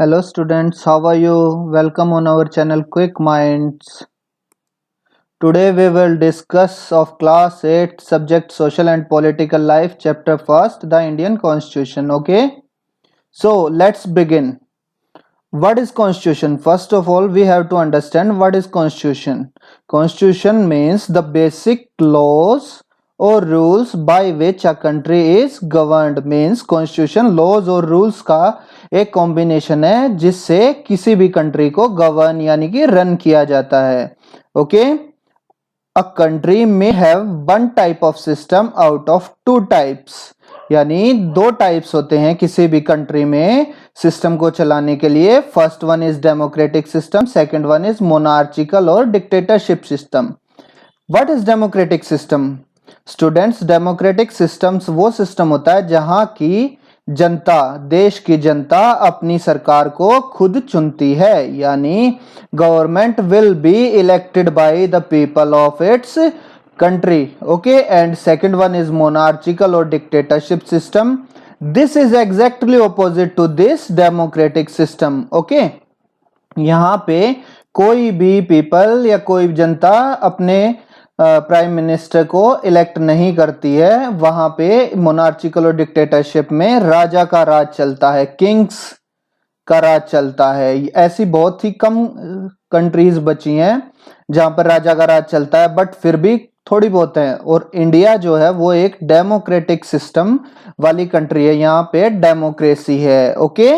Hello students, how are you? Welcome on our channel Quick Minds. Today we will discuss of class 8 subject social and political life chapter first the Indian Constitution. Okay, so let's begin. What is constitution? First of all we have to understand what is constitution. Constitution means the basic laws or rules by which a country is governed. Means constitution laws और rules का एक combination है जिससे किसी भी country को govern यानी कि रन किया जाता है. ओके, अ कंट्री में have one type of system out of two types, यानी दो टाइप्स होते हैं किसी भी कंट्री में सिस्टम को चलाने के लिए. First one is democratic system, second one is monarchical और dictatorship system. What is democratic system? Students, democratic systems वो सिस्टम होता है जहां की जनता, देश की जनता अपनी सरकार को खुद चुनती है, यानी government will be elected by the people of its country. Okay, and second one is monarchical or dictatorship system. This is exactly opposite to this democratic system. Okay, यहाँ पे कोई भी पीपल या कोई जनता अपने प्राइम मिनिस्टर को elect नहीं करती है. वहां पे मोनार्चिकल और डिक्टेटरशिप में राजा का राज चलता है, किंग्स का राज चलता है. ऐसी बहुत ही कम कंट्रीज बची हैं जहां पर राजा का राज चलता है, बट फिर भी थोड़ी बहुत है. और इंडिया जो है वो एक डेमोक्रेटिक सिस्टम वाली कंट्री है, यहाँ पे डेमोक्रेसी है. Okay,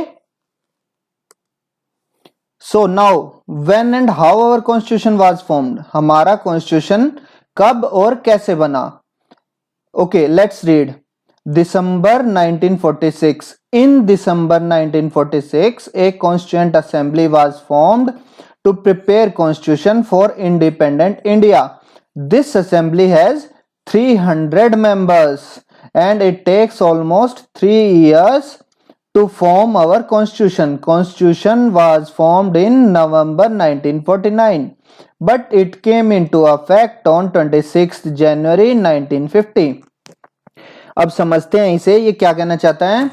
so now when and how our constitution was formed. हमारा कॉन्स्टिट्यूशन कब और कैसे बना? Okay, let's read. December 1946. In December 1946, a constituent assembly was formed to prepare constitution for independent India. This assembly has 300 members and it takes almost 3 years to form our constitution. Constitution was formed in November 1949, but it came into effect on 26th January 1950. अब समझते हैं इसे, ये क्या कहना चाहता है.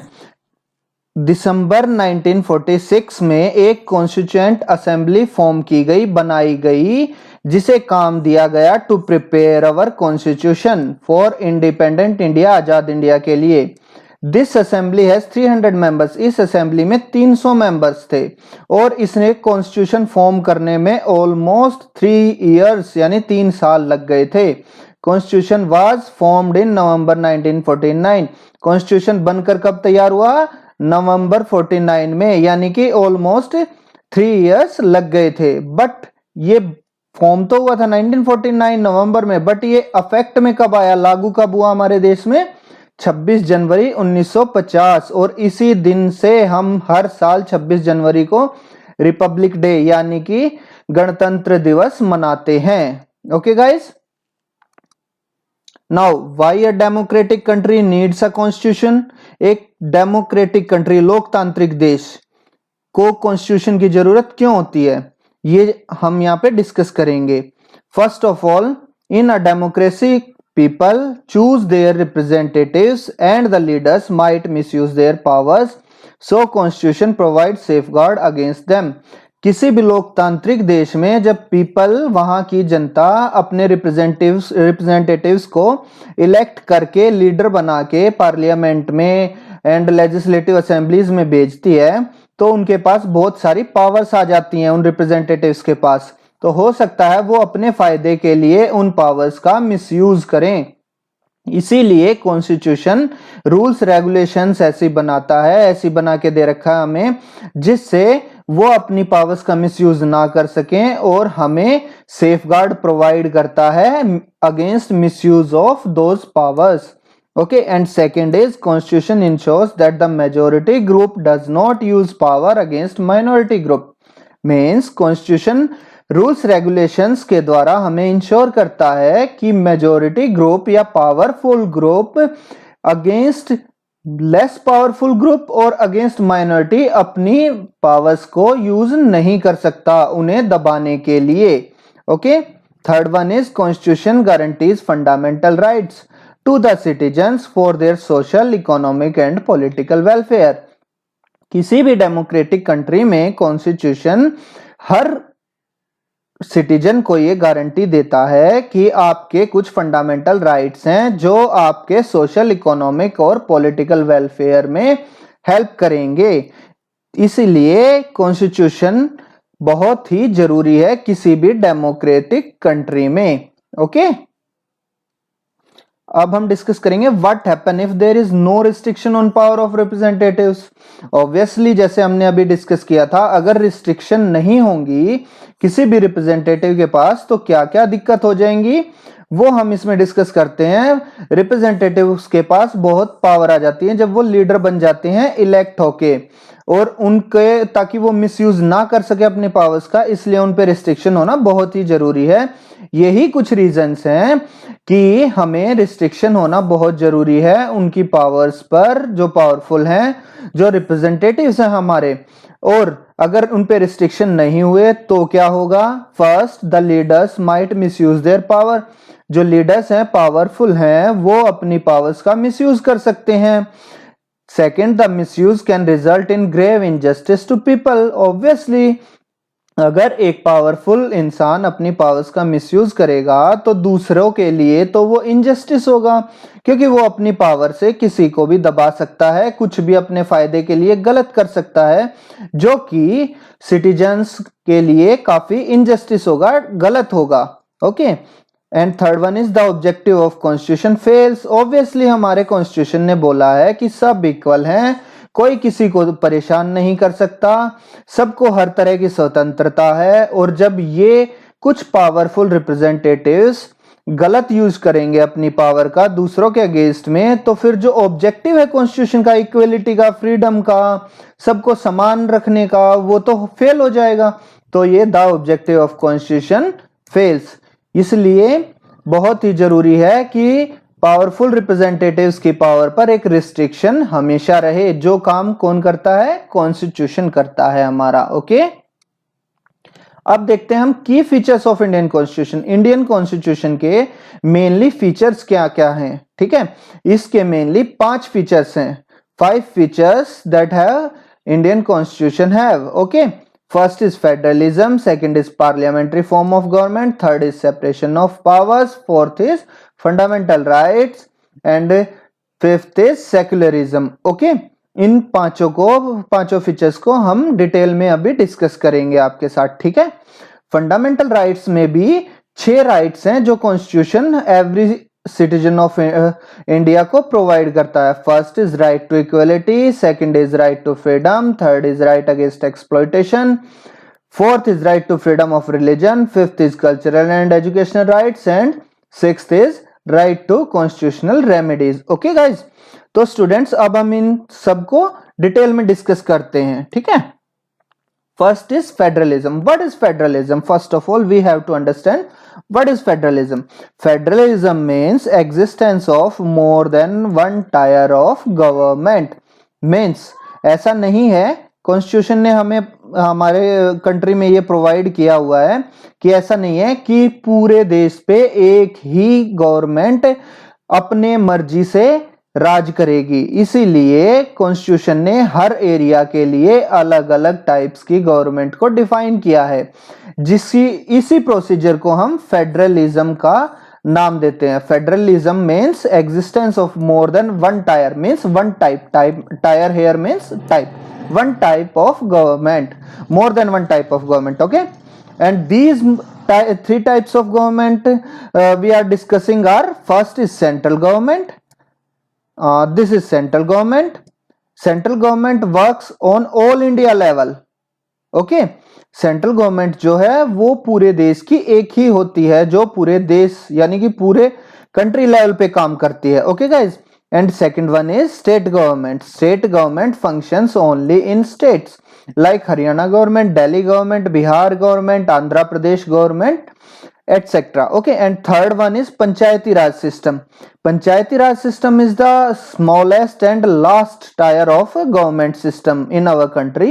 दिसंबर 1946 में एक कॉन्स्टिट्यूएंट असेंबली फॉर्म की गई, बनाई गई, जिसे काम दिया गया to prepare our constitution for independent India, आजाद इंडिया के लिए. This assembly has 300 members. इस असेंबली में 300 मेंबर्स थे और इसने कॉन्स्टिट्यूशन फॉर्म करने में ऑलमोस्ट 3 इयर्स यानी 3 साल लग गए थे. Constitution was formed in November 1949. Constitution बनकर कब तैयार हुआ? नवंबर 49 में, यानी कि ऑलमोस्ट 3 इयर्स लग गए थे. बट ये फॉर्म तो हुआ था 1949 नवंबर में, बट ये अफेक्ट में कब आया, लागू कब हुआ हमारे देश में? 26 जनवरी 1950. और इसी दिन से हम हर साल 26 जनवरी को रिपब्लिक डे यानी कि गणतंत्र दिवस मनाते हैं. Okay guys, now why a democratic country needs a constitution. एक डेमोक्रेटिक कंट्री, लोकतांत्रिक देश को कॉन्स्टिट्यूशन की जरूरत क्यों होती है, ये हम यहाँ पे डिस्कस करेंगे. First of all, in a democracy people choose their representatives and the leaders might misuse their powers, so constitution provides safeguard against them. किसी भी लोकतांत्रिक देश में जब पीपल, वहां की जनता अपने रिप्रेजेंटेटिव्स को इलेक्ट करके लीडर बना के पार्लियामेंट में एंड लेजिस्लेटिव असेंबलीज में भेजती है, तो उनके पास बहुत सारी पावर्स आ जाती हैं उन रिप्रेजेंटेटिव्स के पास. तो हो सकता है वो अपने फायदे के लिए उन पावर्स का मिसयूज करें. इसीलिए कॉन्स्टिट्यूशन रूल्स रेगुलेशंस ऐसी बनाता है, ऐसी बना के दे रखा है हमें, जिससे वो अपनी पावर्स का मिसयूज ना कर सकें और हमें सेफगार्ड प्रोवाइड करता है against misuse of those powers. Okay, and second is constitution ensures that the majority group does not use power against minority group. Means constitution rules regulations के द्वारा हमें इंश्योर करता है कि मेजॉरिटी ग्रुप या powerful group against less powerful group और against minority अपनी powers को यूज नहीं कर सकता उन्हें दबाने के लिए. Okay, third one is constitution guarantees fundamental rights to the citizens for their social, economic and political welfare. किसी भी डेमोक्रेटिक कंट्री में कॉन्स्टिट्यूशन हर सिटीजन को ये गारंटी देता है कि आपके कुछ फंडामेंटल राइट्स हैं जो आपके सोशल, इकोनॉमिक और पॉलिटिकल वेलफेयर में हेल्प करेंगे। इसीलिए कॉन्स्टिट्यूशन बहुत ही जरूरी है किसी भी डेमोक्रेटिक कंट्री में। ओके, अब हम डिस्कस करेंगे what happen if there is no restriction on power of representatives. Obviously जैसे हमने अभी डिस्कस किया था, अगर रिस्ट्रिक्शन नहीं होंगी किसी भी रिप्रेजेंटेटिव के पास तो क्या क्या दिक्कत हो जाएंगी वो हम इसमें डिस्कस करते हैं। रिप्रेजेंटेटिव्स के पास बहुत पावर आ जाती है जब वो लीडर बन जाते हैं इलेक्ट होके, और उनके ताकि वो मिसयूज ना कर सके अपने पावर्स का, इसलिए उन पे रिस्ट्रिक्शन होना बहुत ही जरूरी है। यही कुछ रीजंस हैं कि हमें रिस्ट्रिक्शन होना बहुत जरूरी है उनकी पावर्स पर, जो पावरफुल हैं, जो रिप्रेजेंटेटिव्स हैं हमारे। और अगर उन पे रिस्ट्रिक्शन नहीं हुए तो क्या होगा? First, the leaders might misuse their power. जो लीडर्स हैं, पावरफुल हैं, वो अपनी पावर्स का मिसयूज कर सकते हैं। Second, the misuse can result in grave injustice to people. Obviously अगर एक पावरफुल इंसान अपनी पावर्स का मिसयूज करेगा तो दूसरों के लिए तो वो इनजस्टिस होगा, क्योंकि वो अपनी पावर से किसी को भी दबा सकता है, कुछ भी अपने फायदे के लिए गलत कर सकता है, जो कि सिटीजन्स के लिए काफी इनजस्टिस होगा, गलत होगा। Okay, and third one is the objective of constitution fails. Obviously हमारे कॉन्स्टिट्यूशन ने बोला है कि सब इक्वल हैं, कोई किसी को परेशान नहीं कर सकता, सबको हर तरह की स्वतंत्रता है। और जब ये कुछ पावरफुल रिप्रेजेंटेटिव्स गलत यूज करेंगे अपनी पावर का दूसरों के अगेंस्ट में, तो फिर जो ऑब्जेक्टिव है कॉन्स्टिट्यूशन का, इक्वलिटी का, फ्रीडम का, सबको समान रखने का, वो तो फेल हो जाएगा। तो ये the objective of constitution fails. इसलिए बहुत ही जरूरी है कि पावरफुल रिप्रेजेंटेटिव्स की पावर पर एक रिस्ट्रिक्शन हमेशा रहे। जो काम कौन करता है? कॉन्स्टिट्यूशन करता है हमारा। ओके, अब देखते हैं हम की features of Indian constitution. Indian constitution के मेनली फीचर्स क्या क्या हैं? ठीक है, इसके मेनली 5 फीचर्स हैं। 5 features that have Indian constitution have. Okay, first is federalism, second is parliamentary form of government, third is separation of powers, fourth is fundamental rights, and fifth is secularism. Okay, इन पांचों features को हम detail में अभी discuss करेंगे आपके साथ। ठीक है, फंडामेंटल राइट्स में भी 6 राइट्स हैं जो constitution every citizen of India को प्रोवाइड करता है। First is right to equality, second is right to freedom, third is right against exploitation, fourth is right to freedom of religion, fifth is cultural and educational rights, and sixth is right to constitutional remedies. Okay guys, तो students अब हम इन सबको detail में discuss करते हैं। ठीक है, first is federalism. What is federalism? First of all, we have to understand what is federalism. Federalism means existence of more than one tier of government. Means ऐसा नहीं है, कॉन्स्टिट्यूशन ने हमें हमारे कंट्री में ये प्रोवाइड किया हुआ है कि ऐसा नहीं है कि पूरे देश पे एक ही गवर्नमेंट अपने मर्जी से राज करेगी। इसीलिए कॉन्स्टिट्यूशन ने हर एरिया के लिए अलग अलग टाइप्स की गवर्नमेंट को डिफाइन किया है, इसी प्रोसीजर को हम फेडरलिज्म का नाम देते हैं। Federalism means existence of more than one tier, means one type, tier here means type, one type of government, more than one type of government. Okay, and these 3 types of government we are discussing are, first is central government. This is central government. Central government works on all India level. Okay, central government जो है वो पूरे देश की एक ही होती है, जो पूरे देश यानी कि पूरे कंट्री लेवल पे काम करती है। Okay guys, and second one is state government. State government functions only in states like Haryana government, Delhi government, Bihar government, Andhra Pradesh government, etc. Okay, and third one is Panchayati Raj system. Panchayati Raj system is the smallest and last tier of government system in our country.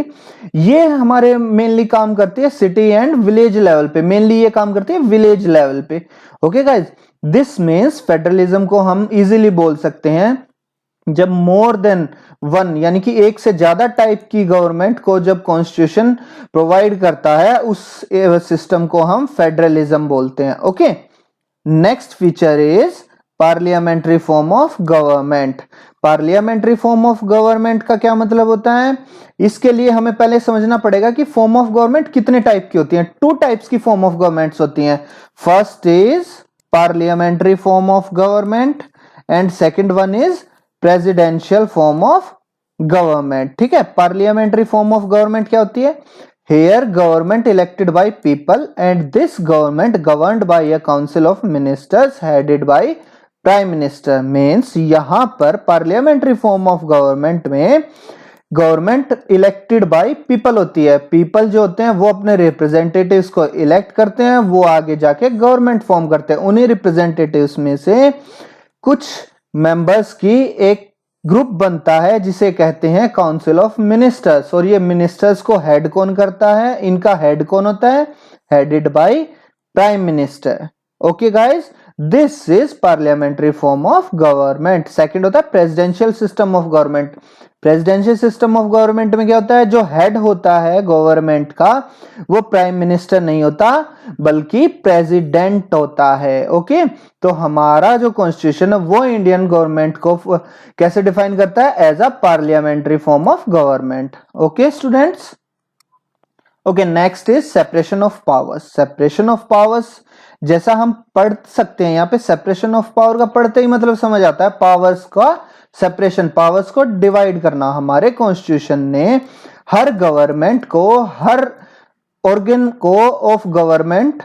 ये हमारे mainly काम करती है city and village level पे, mainly ये काम करती है विलेज लेवल पे। Okay guys, this means federalism को हम इजीली बोल सकते हैं जब मोर देन वन यानी कि एक से ज्यादा टाइप की गवर्नमेंट को जब कॉन्स्टिट्यूशन प्रोवाइड करता है, उस सिस्टम को हम फेडरलिज्म बोलते हैं। Okay, next feature is parliamentary form of government. Parliamentary form of government का क्या मतलब होता है? इसके लिए हमें पहले समझना पड़ेगा कि फॉर्म ऑफ गवर्नमेंट कितने टाइप की होती हैं। टू टाइप्स की फॉर्म ऑफ गवर्नमेंट्स होती हैं। First is parliamentary form of government and second one is presidential form of government. ठीक है, पार्लियामेंट्री फॉर्म ऑफ गवर्नमेंट क्या होती है? Here government elected by people and this government governed by a council of ministers headed by prime minister। Means यहाँ पर parliamentary form of government में government elected by people होती है। People जो होते हैं वो अपने रिप्रेजेंटेटिव्स को इलेक्ट करते हैं, वो आगे जाके गवर्नमेंट फॉर्म करते हैं। उन्हीं रिप्रेजेंटेटिव्स में से कुछ मेंबर्स की एक ग्रुप बनता है जिसे कहते हैं काउंसिल ऑफ मिनिस्टर्स। और ये मिनिस्टर्स को हेड कौन करता है? इनका हेड कौन होता है? Headed by prime minister. Okay guys, this is parliamentary form of government. Second होता है presidential system of government. Presidential system of government में क्या होता है? जो हेड होता है गवर्नमेंट का वो प्राइम मिनिस्टर नहीं होता बल्कि प्रेसिडेंट होता है। ओके, तो हमारा जो कॉन्स्टिट्यूशन है वो इंडियन गवर्नमेंट को कैसे डिफाइन करता है? As a parliamentary form of government. Okay students, okay next is separation of powers. Separation of powers जैसा हम पढ़ सकते हैं यहाँ पे, सेपरेशन ऑफ पावर का पढ़ते ही मतलब समझ आता है पावर्स का सेपरेशन, पावर्स को डिवाइड करना। हमारे कॉन्स्टिट्यूशन ने हर गवर्नमेंट को, हर ऑर्गन को ऑफ गवर्नमेंट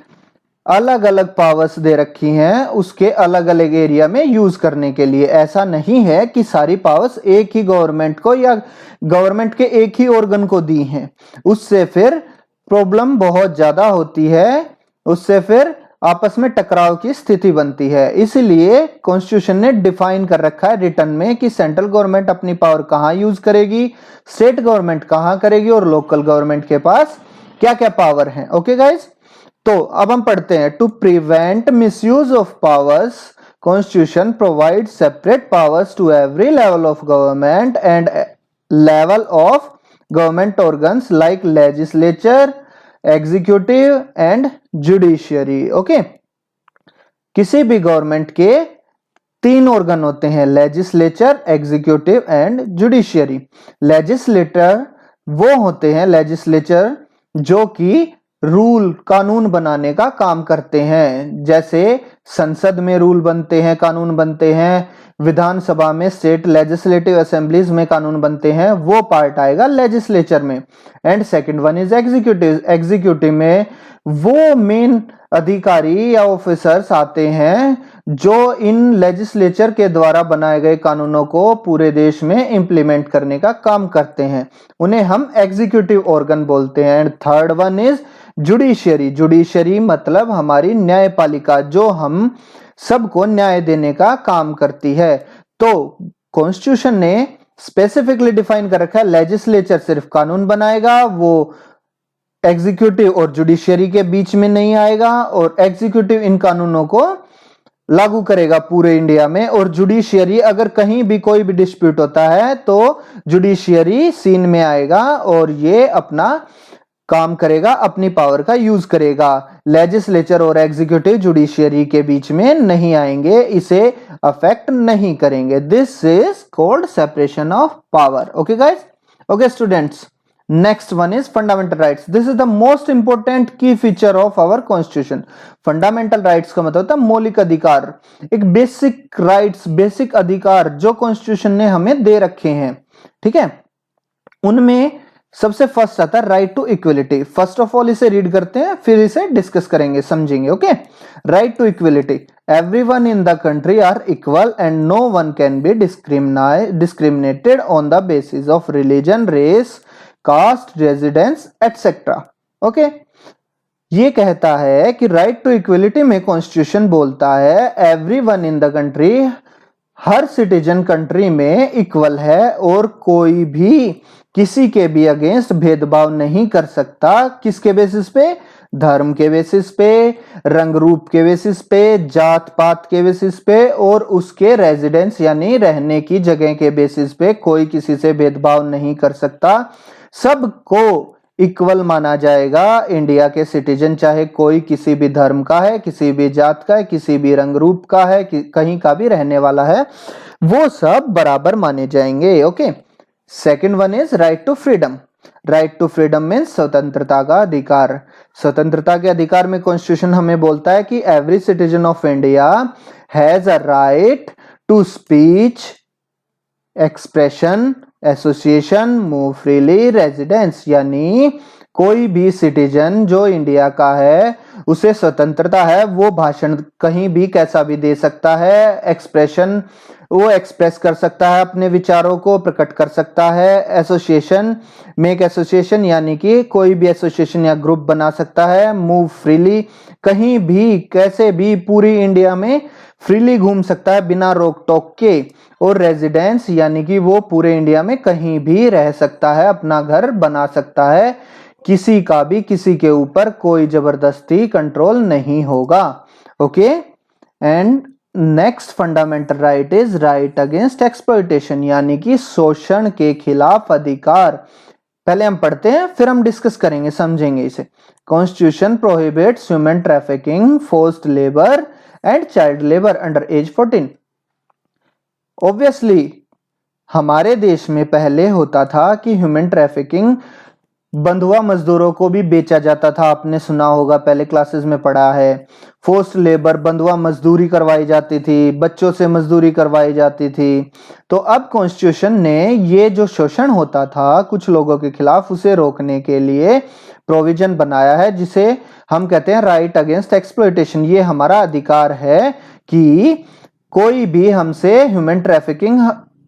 अलग अलग पावर्स दे रखी हैं उसके अलग अलग एरिया में यूज करने के लिए। ऐसा नहीं है कि सारी पावर्स एक ही गवर्नमेंट को या गवर्नमेंट के एक ही ऑर्गन को दी हैं, उससे फिर प्रॉब्लम बहुत ज्यादा होती है, उससे फिर आपस में टकराव की स्थिति बनती है। इसलिए कॉन्स्टिट्यूशन ने डिफाइन कर रखा है रिटर्न में कि सेंट्रल गवर्नमेंट अपनी पावर कहां यूज करेगी, स्टेट गवर्नमेंट कहां करेगी और लोकल गवर्नमेंट के पास क्या क्या पावर है। ओके गाइज, तो अब हम पढ़ते हैं। To prevent misuse of powers, constitution provide separate powers to every level of government and level of government organs like legislature, executive and judiciary. Okay, किसी भी गवर्नमेंट के तीन ऑर्गन होते हैं, legislature, executive and judiciary. Legislator वो होते हैं, legislature जो कि रूल कानून बनाने का काम करते हैं। जैसे संसद में रूल बनते हैं, कानून बनते हैं, विधानसभा में, स्टेट लेजिस्लेटिव असेंबलीज में कानून बनते हैं, वो पार्ट आएगा लेजिस्लेचर में। And second one is executive. Executive में वो मेन अधिकारी या ऑफिसर्स आते हैं जो इन लेजिस्लेचर के द्वारा बनाए गए कानूनों को पूरे देश में इंप्लीमेंट करने का काम करते हैं, उन्हें हम एग्जीक्यूटिव ऑर्गन बोलते हैं। And third one is judiciary. Judiciary मतलब हमारी न्यायपालिका जो हम सबको न्याय देने का काम करती है। तो कॉन्स्टिट्यूशन ने स्पेसिफिकली डिफाइन कर रखा है लेजिस्लेचर सिर्फ कानून बनाएगा, वो एग्जीक्यूटिव और जुडिशियरी के बीच में नहीं आएगा, और एग्जीक्यूटिव इन कानूनों को लागू करेगा पूरे इंडिया में, और जुडिशियरी अगर कहीं भी कोई भी डिस्प्यूट होता है तो जुडिशियरी सीन में आएगा और ये अपना काम करेगा, अपनी पावर का यूज करेगा। लेजिस्लेचर और एग्जीक्यूटिव जुडिशियरी के बीच में नहीं आएंगे, इसे अफेक्ट नहीं करेंगे। This is called separation of power. Okay guys, okay students, next one is fundamental rights. This is the most important key feature of our constitution. Fundamental rights का मतलब होता है मौलिक अधिकार, एक बेसिक राइट्स, बेसिक अधिकार जो कॉन्स्टिट्यूशन ने हमें दे रखे हैं। ठीक है, उनमें सबसे फर्स्ट आता है right to equality. First of all इसे रीड करते हैं, फिर इसे डिस्कस करेंगे, समझेंगे। Okay, right to equality. Everyone in the country are equal and no one can be discriminated on the basis of religion, race, caste, residence etcetera. Okay, ये कहता है कि राइट टू इक्वलिटी में कॉन्स्टिट्यूशन बोलता है everyone in the country, हर citizen country में equal है और कोई भी किसी के भी अगेंस्ट भेदभाव नहीं कर सकता। किसके बेसिस पे? धर्म के बेसिस पे, रंग रूप के बेसिस पे, जात पात के बेसिस पे और उसके रेजिडेंस यानी रहने की जगह के बेसिस पे कोई किसी से भेदभाव नहीं कर सकता। सबको इक्वल माना जाएगा। इंडिया के सिटीजन चाहे कोई किसी भी धर्म का है, किसी भी जात का है, किसी भी रंग रूप का है, कहीं का भी रहने वाला है, वो सब बराबर माने जाएंगे। Okay. Second one is right to freedom. Right to freedom means स्वतंत्रता का अधिकार। स्वतंत्रता के अधिकार में कॉन्स्टिट्यूशन हमें बोलता है कि every citizen of India has a right to speech, expression, association, move freely, residence, यानी कोई भी सिटीजन जो इंडिया का है उसे स्वतंत्रता है, वो भाषण कहीं भी कैसा भी दे सकता है, एक्सप्रेशन वो एक्सप्रेस कर सकता है, अपने विचारों को प्रकट कर सकता है, एसोसिएशन, मेक एसोसिएशन यानी कि कोई भी एसोसिएशन या ग्रुप बना सकता है, मूव फ्रीली कहीं भी कैसे भी पूरी इंडिया में फ्रीली घूम सकता है बिना रोक टोक के, और रेजिडेंस यानी कि वो पूरे इंडिया में कहीं भी रह सकता है, अपना घर बना सकता है, किसी का भी किसी के ऊपर कोई जबरदस्ती कंट्रोल नहीं होगा। Okay. And next fundamental right is right against exploitation यानी कि शोषण के खिलाफ अधिकार। पहले हम पढ़ते हैं फिर हम डिस्कस करेंगे, समझेंगे इसे। Constitution prohibits human trafficking, forced labour and child labour under as 14। Obviously हमारे देश में पहले होता था कि ह्यूमन ट्रैफिकिंग, बंधुआ मजदूरों को भी बेचा जाता था, आपने सुना होगा, पहले क्लासेस में पढ़ा है। फोर्स्ड लेबर, बंधुआ मजदूरी करवाई जाती थी, बच्चों से मजदूरी करवाई जाती थी। तो अब कॉन्स्टिट्यूशन ने ये जो शोषण होता था कुछ लोगों के खिलाफ, उसे रोकने के लिए प्रोविजन बनाया है जिसे हम कहते हैं राइट अगेंस्ट एक्सप्लॉयटेशन। ये हमारा अधिकार है कि कोई भी हमसे ह्यूमन ट्रैफिकिंग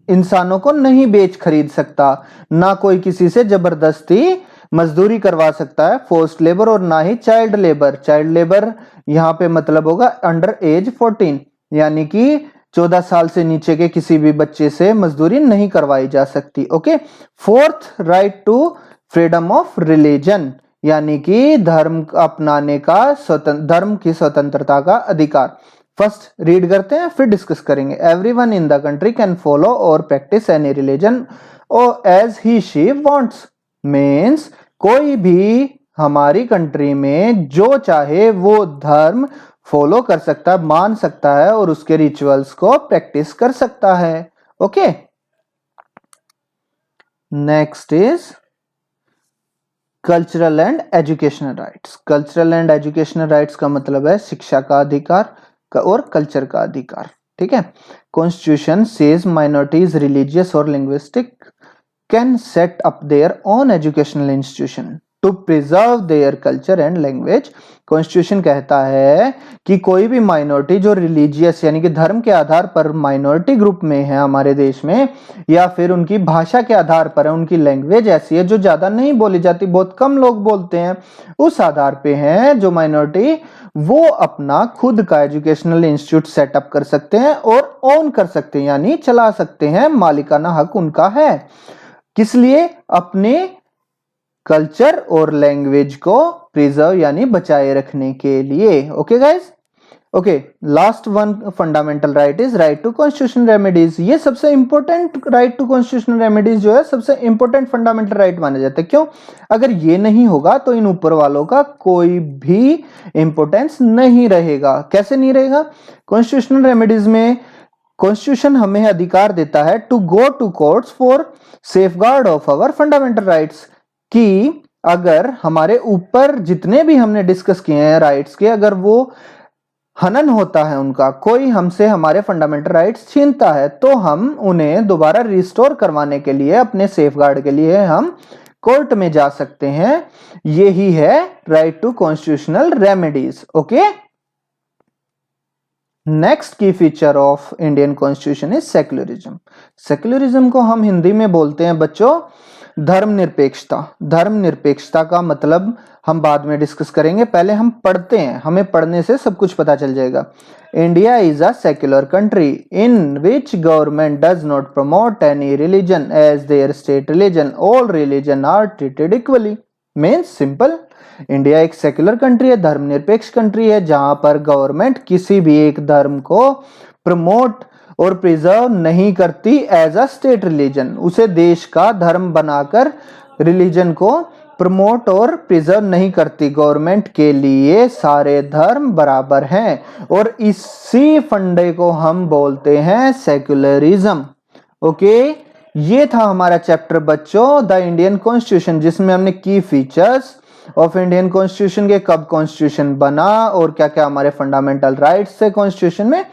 इंसानों को नहीं बेच खरीद सकता, ना कोई किसी से जबरदस्ती मजदूरी करवा सकता है, फोर्स्ड लेबर, और ना ही चाइल्ड लेबर। चाइल्ड लेबर यहां पे मतलब होगा अंडर एज 14 यानी कि 14 साल से नीचे के किसी भी बच्चे से मजदूरी नहीं करवाई जा सकती। Okay. Fourth, right to freedom of religion यानी कि धर्म अपनाने का धर्म की स्वतंत्रता का अधिकार। फर्स्ट रीड करते हैं फिर डिस्कस करेंगे। Everyone in the country can follow और प्रैक्टिस एनी रिलीजन और as he she wants means कोई भी हमारी कंट्री में जो चाहे वो धर्म फॉलो कर सकता है, मान सकता है और उसके रिचुअल्स को प्रैक्टिस कर सकता है। Okay. Next is cultural and educational rights. Cultural and educational rights का मतलब है शिक्षा का अधिकार और कल्चर का अधिकार। ठीक है। कॉन्स्टिट्यूशन सेज माइनॉरिटीज रिलीजियस और linguistic can set up their own educational institution to preserve their culture and language. Constitution कहता है कि कोई भी माइनॉरिटी जो रिलीजियस यानी कि धर्म के आधार पर माइनॉरिटी ग्रुप में है हमारे देश में, या फिर उनकी भाषा के आधार पर है, उनकी लैंग्वेज ऐसी है जो ज्यादा नहीं बोली जाती, बहुत कम लोग बोलते हैं, उस आधार पे है जो माइनॉरिटी, वो अपना खुद का एजुकेशनल इंस्टीट्यूट सेटअप कर सकते हैं और ओन कर सकते हैं यानी चला सकते हैं, मालिकाना हक उनका है। किस लिए? अपने कल्चर और लैंग्वेज को प्रिजर्व यानी बचाए रखने के लिए। Okay guys. Okay, last one fundamental right is right to constitutional remedies. ये सबसे important right to constitutional remedies जो है सबसे इंपॉर्टेंट फंडामेंटल राइट माना जाता है। क्यों? अगर ये नहीं होगा तो इन ऊपर वालों का कोई भी इंपॉर्टेंस नहीं रहेगा। कैसे नहीं रहेगा? कॉन्स्टिट्यूशनल रेमेडीज में कॉन्स्टिट्यूशन हमें अधिकार देता है to go to courts for safeguard of our fundamental rights, कि अगर हमारे ऊपर जितने भी हमने डिस्कस किए हैं राइट्स के, अगर वो हनन होता है उनका, कोई हमसे हमारे फंडामेंटल राइट्स छीनता है, तो हम उन्हें दोबारा रिस्टोर करवाने के लिए, अपने सेफगार्ड के लिए हम कोर्ट में जा सकते हैं। यही है right to constitutional remedies. Okay. Next key feature of Indian constitution is secularism. Secularism को हम हिंदी में बोलते हैं बच्चों धर्मनिरपेक्षता। धर्मनिरपेक्षता का मतलब हम बाद में डिस्कस करेंगे, पहले हम पढ़ते हैं, हमें पढ़ने से सब कुछ पता चल जाएगा। India is a secular country in which government does not promote any religion as their state religion. All religion are treated equally. Means simple, India एक सेक्युलर कंट्री है, धर्मनिरपेक्ष कंट्री है, जहां पर गवर्नमेंट किसी भी एक धर्म को प्रमोट और प्रिजर्व नहीं करती एज अ स्टेट रिलीजन। उसे देश का धर्म बनाकर रिलीजन को प्रमोट और प्रिजर्व नहीं करती। गवर्नमेंट के लिए सारे धर्म बराबर हैं और इसी फंडे को हम बोलते हैं सेक्युलरिज्म। ओके, ये था हमारा चैप्टर बच्चों, द इंडियन कॉन्स्टिट्यूशन, जिसमें हमने की फीचर्स ऑफ इंडियन कॉन्स्टिट्यूशन के, कब कॉन्स्टिट्यूशन बना और क्या क्या हमारे फंडामेंटल राइट्स है कॉन्स्टिट्यूशन में,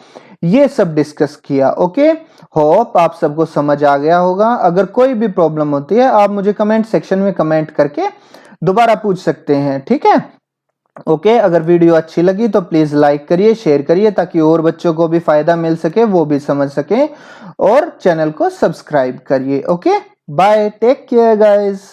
ये सब डिस्कस किया। ओके, होप आप सबको समझ आ गया होगा। अगर कोई भी प्रॉब्लम होती है आप मुझे कमेंट सेक्शन में कमेंट करके दोबारा पूछ सकते हैं, ठीक है। ओके, अगर वीडियो अच्छी लगी तो प्लीज लाइक करिए, शेयर करिए, ताकि और बच्चों को भी फायदा मिल सके, वो भी समझ सके, और चैनल को सब्सक्राइब करिए। Okay, bye, take care guys.